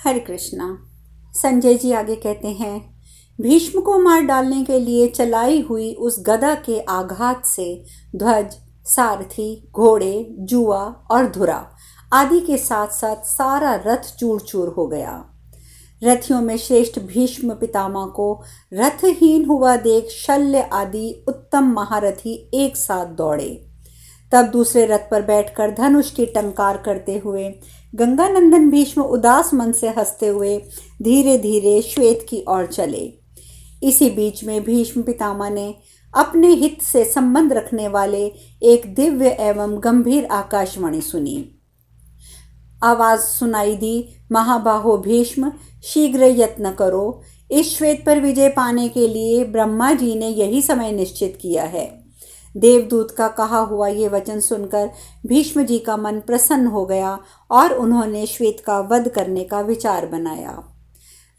हरे कृष्णा। संजय जी आगे कहते हैं, भीष्म को मार डालने के लिए चलाई हुई उस गदा के आघात से ध्वज, सारथी, घोड़े, जुआ और धुरा आदि के साथ साथ सारा रथ चूर चूर हो गया। रथियों में श्रेष्ठ भीष्म पितामह को रथहीन हुआ देख शल्य आदि उत्तम महारथी एक साथ दौड़े। तब दूसरे रथ पर बैठकर धनुष की टंकार करते हुए गंगानंदन भीष्म उदास मन से हंसते हुए धीरे धीरे श्वेत की ओर चले। इसी बीच में भीष्म पितामह ने अपने हित से संबंध रखने वाले एक दिव्य एवं गंभीर आकाशवाणी सुनी। आवाज सुनाई दी, महाबाहो भीष्म, शीघ्र यत्न करो। इस श्वेत पर विजय पाने के लिए ब्रह्मा जी ने यही समय निश्चित किया है। देवदूत का कहा हुआ ये वचन सुनकर भीष्म जी का मन प्रसन्न हो गया और उन्होंने श्वेत का वध करने का विचार बनाया।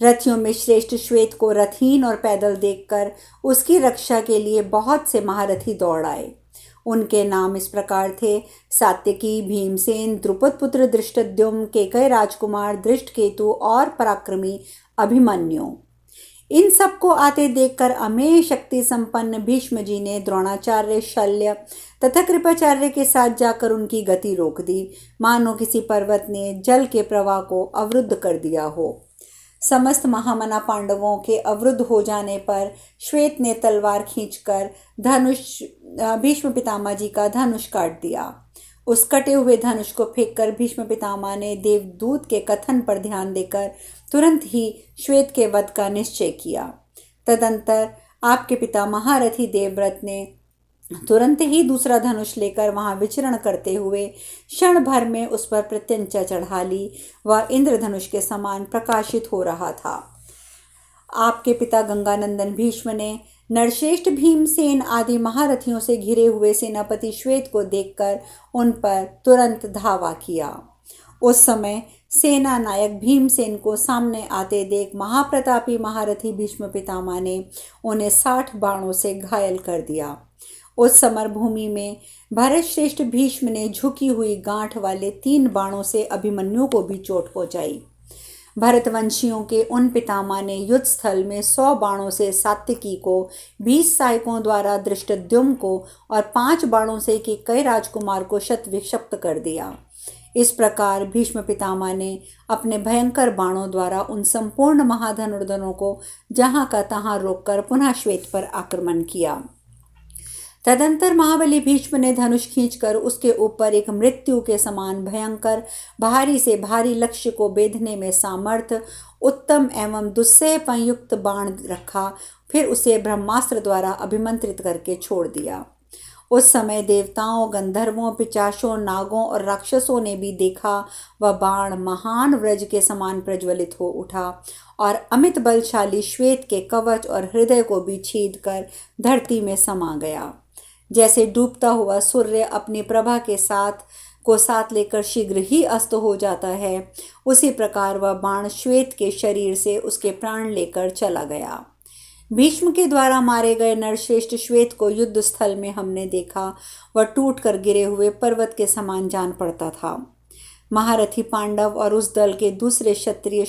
रथियों में श्रेष्ठ श्वेत को रथहीन और पैदल देखकर उसकी रक्षा के लिए बहुत से महारथी दौड़ आए। उनके नाम इस प्रकार थे: सात्यकी, भीमसेन, द्रुपद पुत्र धृष्टद्युम्न, केकय राजकुमार धृष्टकेतु और पराक्रमी अभिमन्यु। इन सबको आते देखकर अमेय शक्ति संपन्न भीष्म जी ने द्रोणाचार्य, शल्य तथा कृपाचार्य के साथ जाकर उनकी गति रोक दी, मानो किसी पर्वत ने जल के प्रवाह को अवरुद्ध कर दिया हो। समस्त महामना पांडवों के अवरुद्ध हो जाने पर श्वेत ने तलवार खींचकर भीष्म पितामह जी का धनुष काट दिया। उस कटे हुए धनुष को फेंककर भीष्म पितामह ने देवदूत के कथन पर ध्यान देकर तुरंत ही श्वेत के वध का निश्चय किया। तदंतर आपके पिता महारथी देवव्रत ने तुरंत ही दूसरा धनुष लेकर वहां विचरण करते हुए क्षण भर में उस पर प्रत्यंचा चढ़ा ली। वह इंद्रधनुष के समान प्रकाशित हो रहा था। आपके पिता गंगानंदन भीष्म ने नरश्रेष्ठ भीमसेन आदि महारथियों से घिरे हुए सेनापति श्वेत को देखकर उन पर तुरंत धावा किया। उस समय सेना नायक भीमसेन को सामने आते देख महाप्रतापी महारथी भीष्म पितामह ने उन्हें 60 बाणों से घायल कर दिया। उस समर भूमि में भरत श्रेष्ठ भीष्म ने झुकी हुई गांठ वाले 3 बाणों से अभिमन्यु को भी चोट पहुंचाई। भरतवंशियों के उन पितामह ने युद्ध स्थल में 100 बाणों से सात्यकी को, 20 सहायकों द्वारा धृष्टद्युम्न को और 5 बाणों से केकय राजकुमार को शतविक्षिप्त कर दिया। इस प्रकार भीष्म पितामह ने अपने भयंकर बाणों द्वारा उन संपूर्ण महाधनुर्धरों को जहां का तहां रोककर पुनः श्वेत पर आक्रमण किया। तदंतर महाबली भीष्म ने धनुष खींचकर उसके ऊपर एक मृत्यु के समान भयंकर भारी से भारी लक्ष्य को बेधने में सामर्थ्य उत्तम एवं दुस्सह संयुक्त बाण रखा। फिर उसे ब्रह्मास्त्र द्वारा अभिमंत्रित करके छोड़ दिया। उस समय देवताओं, गंधर्वों, पिशाचों, नागों और राक्षसों ने भी देखा वह बाण महान व्रज के समान प्रज्वलित हो उठा और अमित बलशाली श्वेत के कवच और हृदय को भी छेद कर धरती में समा गया। जैसे डूबता हुआ सूर्य अपनी प्रभा के साथ लेकर शीघ्र ही अस्त हो जाता है, उसी प्रकार वह बाण श्वेत के शरीर से उसके प्राण लेकर चला गया। भीष्म के द्वारा मारे गए नरश्रेष्ठ श्वेत को युद्ध स्थल में हमने देखा। वह टूट कर गिरे हुए पर्वत के समान जान पड़ता था। महारथी पांडव और उस दल के दूसरे क्षत्रिय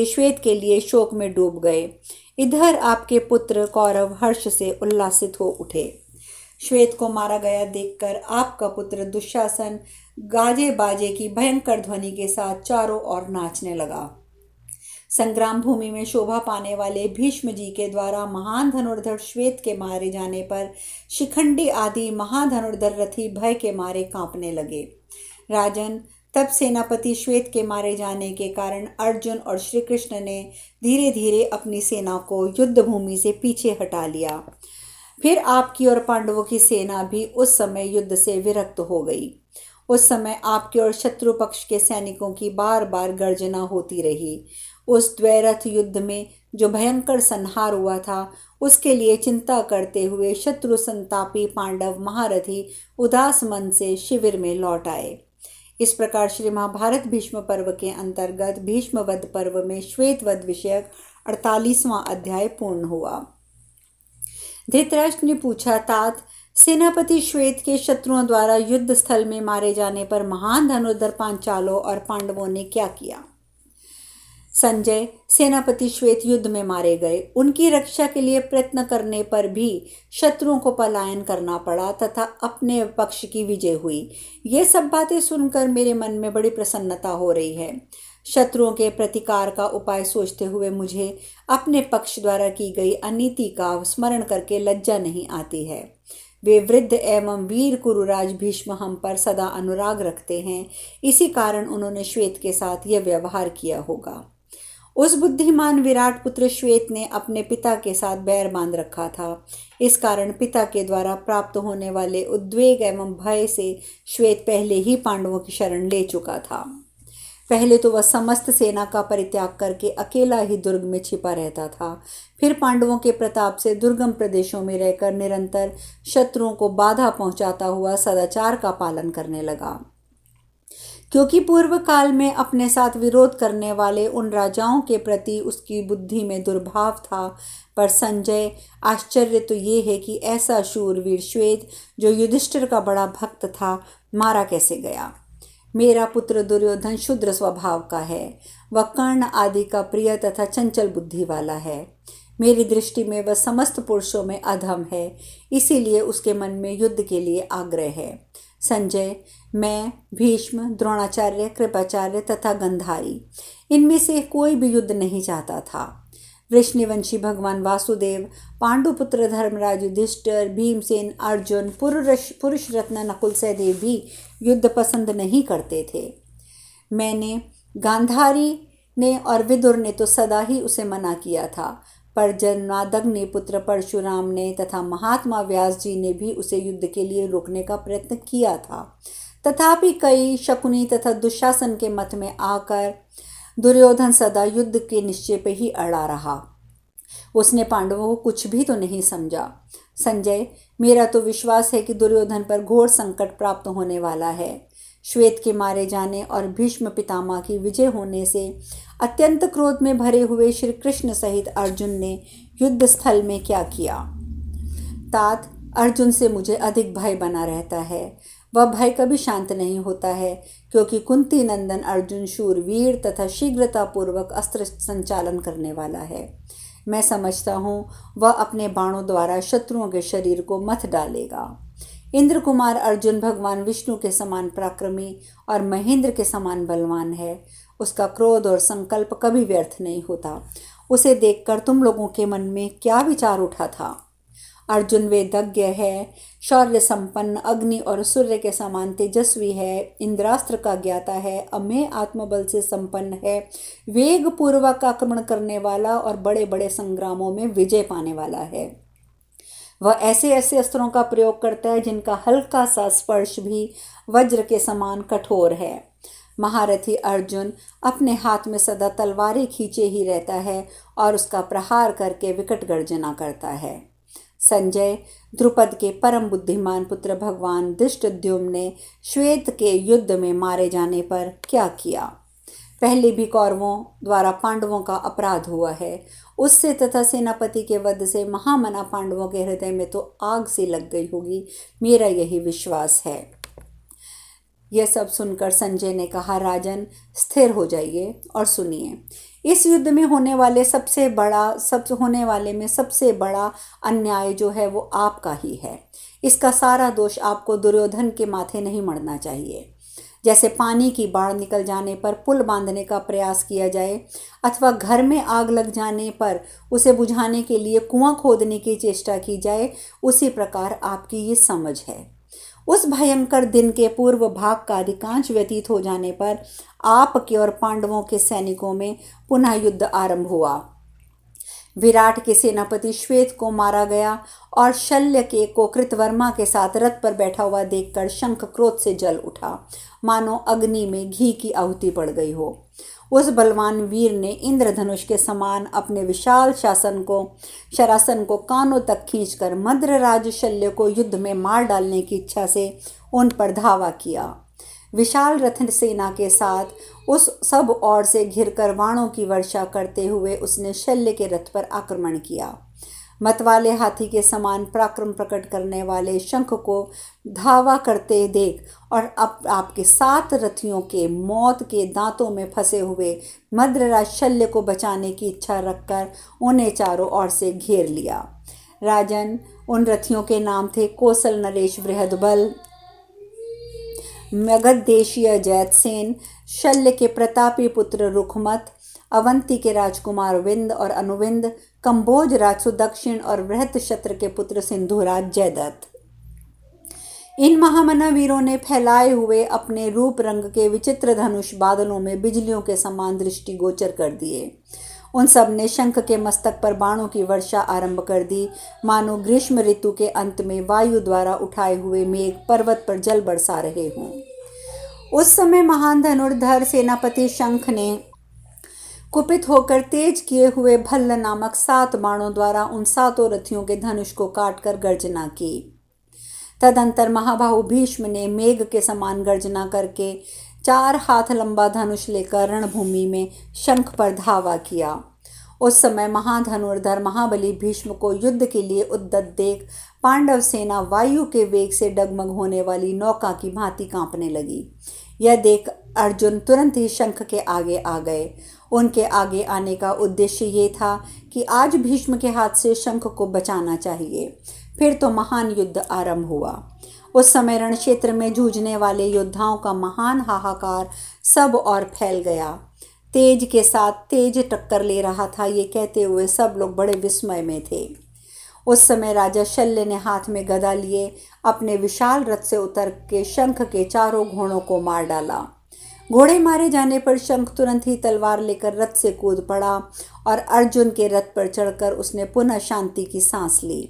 श्वेत के लिए शोक में डूब गए। इधर आपके पुत्र कौरव हर्ष से उल्लासित हो उठे। श्वेत को मारा गया देखकर आपका पुत्र दुशासन गाजे बाजे की भयंकर ध्वनि के साथ चारों ओर नाचने लगा। संग्राम भूमि में शोभा पाने वाले भीष्म जी के द्वारा महान धनुर्धर श्वेत के मारे जाने पर शिखंडी आदि महाधनुर्धर रथी भय के मारे कांपने लगे। राजन, तब सेनापति श्वेत के मारे जाने के कारण अर्जुन और श्री कृष्ण ने धीरे धीरे अपनी सेना को युद्ध भूमि से पीछे हटा लिया। फिर आपकी और पांडवों की सेना भी उस समय युद्ध से विरक्त हो गई। उस समय आपके और शत्रु पक्ष के सैनिकों की बार बार गर्जना होती रही। उस द्वैरथ युद्ध में जो भयंकर संहार हुआ था, उसके लिए चिंता करते हुए शत्रु संतापी पांडव महारथी उदास मन से शिविर में लौट आए। इस प्रकार श्री महाभारत भीष्म पर्व के अंतर्गत भीष्म वध पर्व में श्वेत वध विषयक 48वां अध्याय पूर्ण हुआ। धृतराष्ट्र ने पूछा, तात, सेनापति श्वेत के शत्रुओं द्वारा युद्ध स्थल में मारे जाने पर महान धनुर्धर पांचालों और पांडवों ने क्या किया? संजय सेनापति श्वेत युद्ध में मारे गए। उनकी रक्षा के लिए प्रयत्न करने पर भी शत्रुओं को पलायन करना पड़ा तथा अपने पक्ष की विजय हुई। ये सब बातें सुनकर मेरे मन में बड़ी प्रसन्नता हो रही है। शत्रुओं के प्रतिकार का उपाय सोचते हुए मुझे अपने पक्ष द्वारा की गई अनीति का स्मरण करके लज्जा नहीं आती है। वे वृद्ध एवं वीर कुरुराज भीष्म हम पर सदा अनुराग रखते हैं, इसी कारण उन्होंने श्वेत के साथ यह व्यवहार किया होगा। उस बुद्धिमान विराट पुत्र श्वेत ने अपने पिता के साथ बैर बांध रखा था। इस कारण पिता के द्वारा प्राप्त होने वाले उद्वेग एवं भय से श्वेत पहले ही पांडवों की शरण ले चुका था। पहले तो वह समस्त सेना का परित्याग करके अकेला ही दुर्ग में छिपा रहता था। फिर पांडवों के प्रताप से दुर्गम प्रदेशों में रहकर निरंतर शत्रुओं को बाधा पहुंचाता हुआ सदाचार का पालन करने लगा। क्योंकि पूर्व काल में अपने साथ विरोध करने वाले उन राजाओं के प्रति उसकी बुद्धि में दुर्भाव था। पर संजय, आश्चर्य तो ये है कि ऐसा शूरवीर श्वेत, जो युधिष्ठिर का बड़ा भक्त था, मारा कैसे गया। मेरा पुत्र दुर्योधन शुद्र स्वभाव का है। वह कर्ण आदि का प्रिय तथा चंचल बुद्धि वाला है। मेरी दृष्टि में वह समस्त पुरुषों में अधम है, इसीलिए उसके मन में युद्ध के लिए आग्रह है। संजय, मैं, भीष्म, द्रोणाचार्य, कृपाचार्य तथा गंधारी, इनमें से कोई भी युद्ध नहीं चाहता था। वृष्णिवंशी भगवान वासुदेव, पांडुपुत्र धर्मराज युधिष्ठिर, भीमसेन, अर्जुन, पुरुष रत्न नकुल सहदेव भी युद्ध पसंद नहीं करते थे। मैंने, गांधारी ने और विदुर ने तो सदा ही उसे मना किया था, पर जन्मादग्नि पुत्र परशुराम ने तथा महात्मा व्यास जी ने भी उसे युद्ध के लिए रोकने का प्रयत्न किया था। तथापि कई शकुनी तथा दुशासन के मत में आकर दुर्योधन सदा युद्ध के निश्चय पे ही अड़ा रहा। उसने पांडवों को कुछ भी तो नहीं समझा। संजय, मेरा तो विश्वास है कि दुर्योधन पर घोर संकट प्राप्त होने वाला है। श्वेत के मारे जाने और भीष्म पितामह की विजय होने से अत्यंत क्रोध में भरे हुए श्री कृष्ण सहित अर्जुन ने युद्ध स्थल में क्या किया। तात, अर्जुन से मुझे अधिक भय बना रहता है। वह भय कभी शांत नहीं होता है, क्योंकि कुंती नंदन अर्जुन शूरवीर तथा शीघ्रतापूर्वक अस्त्र संचालन करने वाला है। मैं समझता हूँ वह अपने बाणों द्वारा शत्रुओं के शरीर को मथ डालेगा। इंद्र कुमार अर्जुन भगवान विष्णु के समान पराक्रमी और महेंद्र के समान बलवान है। उसका क्रोध और संकल्प कभी व्यर्थ नहीं होता। उसे देखकर तुम लोगों के मन में क्या विचार उठा था। अर्जुन वेदज्ञ है, शौर्य संपन्न, अग्नि और सूर्य के समान तेजस्वी है, इंद्रास्त्र का ज्ञाता है, अमेय आत्मबल से संपन्न है, वेग पूर्वक आक्रमण करने वाला और बड़े बड़े संग्रामों में विजय पाने वाला है। वह ऐसे ऐसे अस्त्रों का प्रयोग करता है जिनका हल्का सा स्पर्श भी वज्र के समान कठोर है। महारथी अर्जुन अपने हाथ में सदा तलवारें खींचे ही रहता है और उसका प्रहार करके विकट गर्जना करता है। संजय, द्रुपद के परम बुद्धिमान पुत्र भगवान धृष्टद्युम्न ने श्वेत के युद्ध में मारे जाने पर क्या किया। पहले भी कौरवों द्वारा पांडवों का अपराध हुआ है। उससे तथा सेनापति के वध से महामना पांडवों के हृदय में तो आग सी लग गई होगी, मेरा यही विश्वास है। यह सब सुनकर संजय ने कहा, राजन, स्थिर हो जाइए और सुनिए। इस युद्ध में होने वाले सबसे बड़ा अन्याय जो है वो आपका ही है। इसका सारा दोष आपको दुर्योधन के माथे नहीं मढ़ना चाहिए। जैसे पानी की बाढ़ निकल जाने पर पुल बांधने का प्रयास किया जाए अथवा घर में आग लग जाने पर उसे बुझाने के लिए कुआं खोदने की चेष्टा की जाए, उसी प्रकार आपकी ये समझ है। उस भयंकर दिन के पूर्व भाग का अधिकांश व्यतीत हो जाने पर आपके और पांडवों के सैनिकों में पुनः युद्ध आरंभ हुआ। विराट के सेनापति श्वेत को मारा गया और शल्य को कृतवर्मा के साथ रथ पर बैठा हुआ देखकर शंख क्रोध से जल उठा, मानो अग्नि में घी की आहुति पड़ गई हो। उस बलवान वीर ने इंद्रधनुष के समान अपने विशाल शरासन को कानों तक खींचकर मद्रराज शल्य को युद्ध में मार डालने की इच्छा से उन पर धावा किया। विशाल रथ सेना के साथ उस सब ओर से घिरकर बाणों की वर्षा करते हुए उसने शल्य के रथ पर आक्रमण किया। मतवाले हाथी के समान पराक्रम प्रकट करने वाले शंख को धावा करते देख और आपके 7 रथियों के मौत के दांतों में फंसे हुए मद्रराज शल्य को बचाने की इच्छा रखकर उन्हें चारों ओर से घेर लिया। राजन, उन रथियों के नाम थे कौशल नरेश बृहदबल, मगध देशीय जैतसेन, शल्य के प्रतापी पुत्र रुखमत, अवंती के राजकुमार विंद और अनुविंद, कंबोज राज सुदक्षिण और वृहत शत्र के पुत्र सिंधुराज जयदत्त। इन महामना वीरों ने फैलाए हुए अपने रूप रंग के विचित्र धनुष बादलों में बिजलियों के समान दृष्टिगोचर कर दिए। उन सब ने शंख के मस्तक पर बाणों की वर्षा आरंभ कर दी, मानो ग्रीष्म ऋतु के अंत में वायु द्वारा उठाए हुए मेघ पर्वत पर जल बरसा रहे हों। उस समय महान धनुर्धर सेनापति शंख ने कुपित होकर तेज किए हुए भल्ल नामक 7 बाणों द्वारा उन 7 रथियों के धनुष को काटकर गर्जना की। तदंतर महाबाहु भीष्म ने मेघ के समान गर्जना करके 4 हाथ लंबा धनुष लेकर रणभूमि में शंख पर धावा किया। उस समय महाधनुर्धर महाबली भीष्म को युद्ध के लिए उद्यत देख पांडव सेना वायु के वेग से डगमग होने वाली नौका की भांति कांपने लगी। यह देख अर्जुन तुरंत ही शंख के आगे आ गए। उनके आगे आने का उद्देश्य ये था कि आज भीष्म के हाथ से शंख को बचाना चाहिए। फिर तो महान युद्ध आरंभ हुआ। उस समय रण क्षेत्र में जूझने वाले योद्धाओं का महान हाहाकार सब और फैल गया। तेज के साथ तेज टक्कर ले रहा था, ये कहते हुए सब लोग बड़े विस्मय में थे। उस समय राजा शल्य ने हाथ में गदा लिए अपने विशाल रथ से उतर के शंख के चारों घोड़ों को मार डाला। घोड़े मारे जाने पर शंख तुरंत ही तलवार लेकर रथ से कूद पड़ा और अर्जुन के रथ पर चढ़कर उसने पुनः शांति की सांस ली।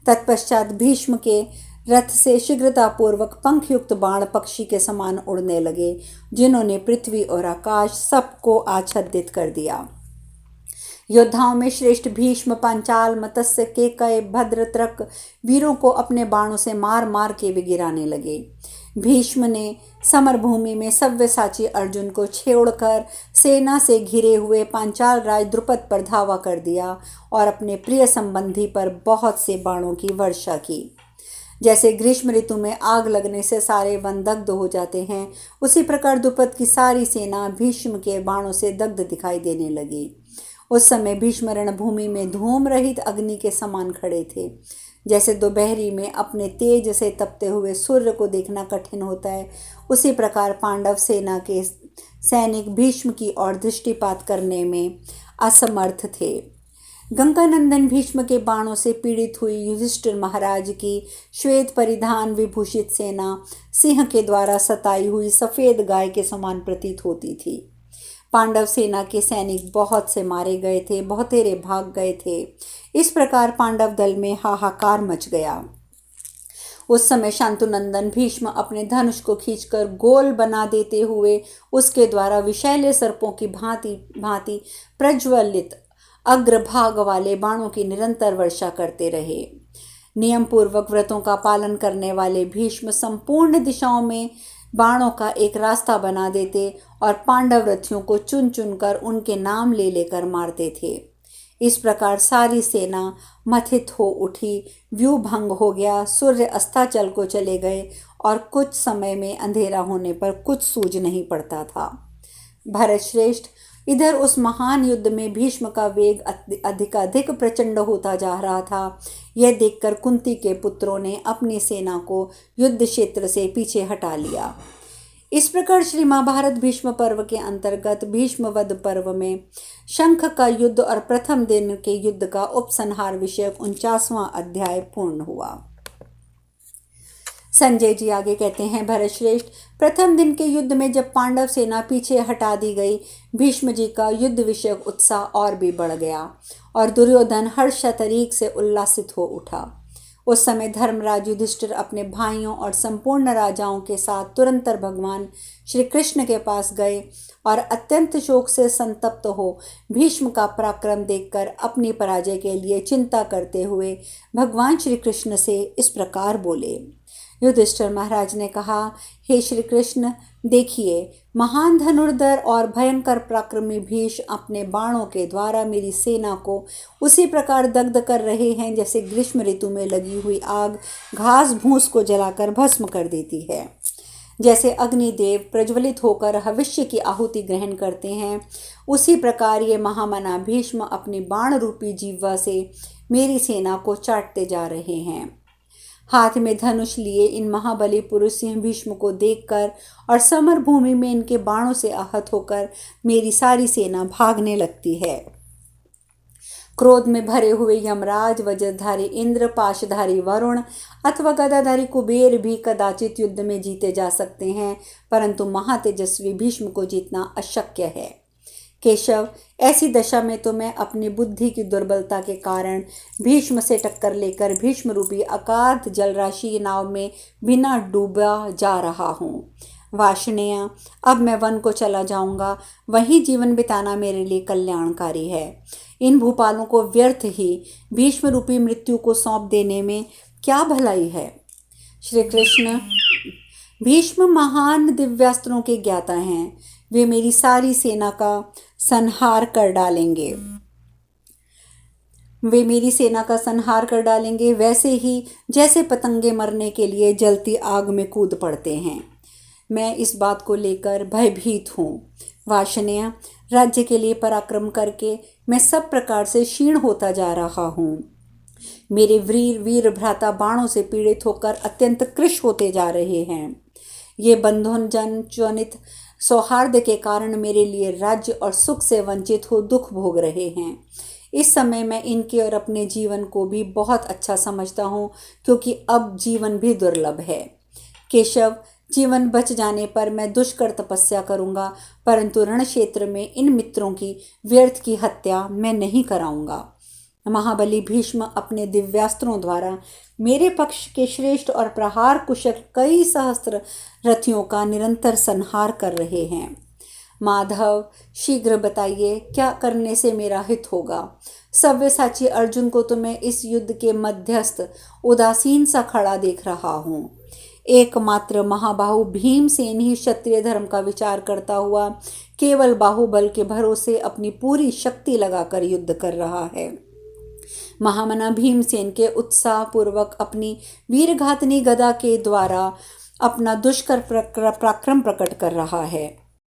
तत्पश्चात भीष्म के रथ से शीघ्रतापूर्वक पंखयुक्त बाण पक्षी के समान उड़ने लगे, जिन्होंने पृथ्वी और आकाश सबको आच्छादित कर दिया। योद्धाओं में श्रेष्ठ भीष्म पांचाल, मत्स्य, केकय, भद्रत्रक वीरों को अपने बाणों से मार मार के भी गिराने लगे। भीष्म ने समरभूमि में सव्यसाची अर्जुन को छेड़कर सेना से घिरे हुए पांचाल राज द्रुपद पर धावा कर दिया और अपने प्रिय संबंधी पर बहुत से बाणों की वर्षा की। जैसे ग्रीष्म ऋतु में आग लगने से सारे वन दग्ध हो जाते हैं, उसी प्रकार द्रुपद की सारी सेना भीष्म के बाणों से दग्ध दिखाई देने लगी। उस समय भीष्म रणभूमि में धूम रहित अग्नि के समान खड़े थे। जैसे दोपहरी में अपने तेज से तपते हुए सूर्य को देखना कठिन होता है, उसी प्रकार पांडव सेना के सैनिक भीष्म की ओर दृष्टिपात करने में असमर्थ थे। गंगानंदन भीष्म के बाणों से पीड़ित हुई युधिष्ठिर महाराज की श्वेत परिधान विभूषित सेना सिंह के द्वारा सताई हुई सफ़ेद गाय के समान प्रतीत होती थी। पांडव सेना के सैनिक बहुत से मारे गए थे, बहुतेरे भाग गए थे। इस प्रकार पांडव दल में हाहाकार मच गया। उस समय शांतुनंदन भीष्म अपने धनुष को खींचकर गोल बना देते हुए उसके द्वारा विषैले सर्पों की भांति भांति प्रज्वलित अग्रभाग वाले बाणों की निरंतर वर्षा करते रहे। नियम पूर्वक व्रतों का पालन करने वाले भीष्म संपूर्ण दिशाओं में बाणों का एक रास्ता बना देते और पांडव रथियों को चुन चुनकर उनके नाम ले लेकर मारते थे। इस प्रकार सारी सेना मथित हो उठी, व्यू भंग हो गया, सूर्य अस्ताचल को चले गए और कुछ समय में अंधेरा होने पर कुछ सूझ नहीं पड़ता था। भरत श्रेष्ठ, इधर उस महान युद्ध में भीष्म का वेग अधिकाधिक प्रचंड होता जा रहा था। यह देखकर कुंती के पुत्रों ने अपनी सेना को युद्ध क्षेत्र से पीछे हटा लिया। इस प्रकार श्री महाभारत भीष्म पर्व के अंतर्गत भीष्मवध पर्व में शंख का युद्ध और प्रथम दिन के युद्ध का उपसंहार विषयक 49वां अध्याय पूर्ण हुआ। संजय जी आगे कहते हैं, भरत श्रेष्ठ, प्रथम दिन के युद्ध में जब पांडव सेना पीछे हटा दी गई, भीष्म जी का युद्ध विषयक उत्साह और भी बढ़ गया और दुर्योधन हर्षतरीक से उल्लासित हो उठा। उस समय धर्मराज युधिष्ठिर अपने भाइयों और संपूर्ण राजाओं के साथ तुरंतर भगवान श्री कृष्ण के पास गए और अत्यंत शोक से संतप्त हो भीष्म का पराक्रम देखकर अपनी पराजय के लिए चिंता करते हुए भगवान श्री कृष्ण से इस प्रकार बोले, युधिष्ठिर महाराज ने कहा, हे श्री कृष्ण, देखिए, महान धनुर्धर और भयंकर पराक्रमी भीष्म अपने बाणों के द्वारा मेरी सेना को उसी प्रकार दग्ध कर रहे हैं जैसे ग्रीष्म ऋतु में लगी हुई आग घास भूस को जलाकर भस्म कर देती है। जैसे अग्निदेव प्रज्वलित होकर भविष्य की आहुति ग्रहण करते हैं, उसी प्रकार ये महामना भीष्म अपनी बाण रूपी जिह्वा से मेरी सेना को चाटते जा रहे हैं। हाथ में धनुष लिए इन महाबली पुरुष सिंह भीष्म को देखकर और समर भूमि में इनके बाणों से आहत होकर मेरी सारी सेना भागने लगती है। क्रोध में भरे हुए यमराज, वज्रधारी इंद्र, पाशधारी वरुण अथवा गदाधारी कुबेर भी कदाचित युद्ध में जीते जा सकते हैं, परंतु महातेजस्वी भीष्म को जीतना अशक्य है। केशव, ऐसी दशा में तो मैं अपनी बुद्धि की दुर्बलता के कारण भीष्म से टक्कर लेकर भीष्म रूपी अगाध जलराशि नाव में बिना डूबा जा रहा हूँ। वार्ष्णेय, अब मैं वन को चला जाऊंगा, वहीं जीवन बिताना मेरे लिए कल्याणकारी है। इन भूपालों को व्यर्थ ही भीष्म रूपी मृत्यु को सौंप देने में क्या भलाई है। श्री कृष्ण, भीष्म महान दिव्यास्त्रों के ज्ञाता हैं, वे मेरी सारी सेना का संहार कर डालेंगे। वैसे ही जैसे पतंगे मरने के लिए जलती आग में कूद पड़ते हैं। मैं इस बात को लेकर भयभीत हूँ। वार्ष्णेय, राज्य के लिए पराक्रम करके मैं सब प्रकार से क्षीण होता जा रहा हूँ। मेरे वीर भ्राता बाणों से पीड़ित होकर अत्यंत कृश होते जा रहे हैं। ये बंधन जन चनित सौहार्द के कारण मेरे लिए राज्य और सुख से वंचित हो दुख भोग रहे हैं। इस समय मैं इनके और अपने जीवन को भी बहुत अच्छा समझता हूँ, क्योंकि अब जीवन भी दुर्लभ है। केशव, जीवन बच जाने पर मैं दुष्कर तपस्या करूँगा, परंतु रण क्षेत्र में इन मित्रों की व्यर्थ की हत्या मैं नहीं कराऊँगा। महाबली भीष्म अपने दिव्यास्त्रों द्वारा मेरे पक्ष के श्रेष्ठ और प्रहार कुशल कई सहस्त्र रथियों का निरंतर संहार कर रहे हैं। माधव, शीघ्र बताइए, क्या करने से मेरा हित होगा। सव्यसाची अर्जुन को तो मैं इस युद्ध के मध्यस्थ उदासीन सा खड़ा देख रहा हूँ। एकमात्र महाबाहु भीमसेन ही क्षत्रिय धर्म का विचार करता हुआ केवल बाहुबल के भरोसे अपनी पूरी शक्ति लगाकर युद्ध कर रहा है। महामना भीमसेन के उत्साह पूर्वक अपनी वीरघातनी गदा के द्वारा अपना दुष्कर पराक्रम प्रकट कर रहा है।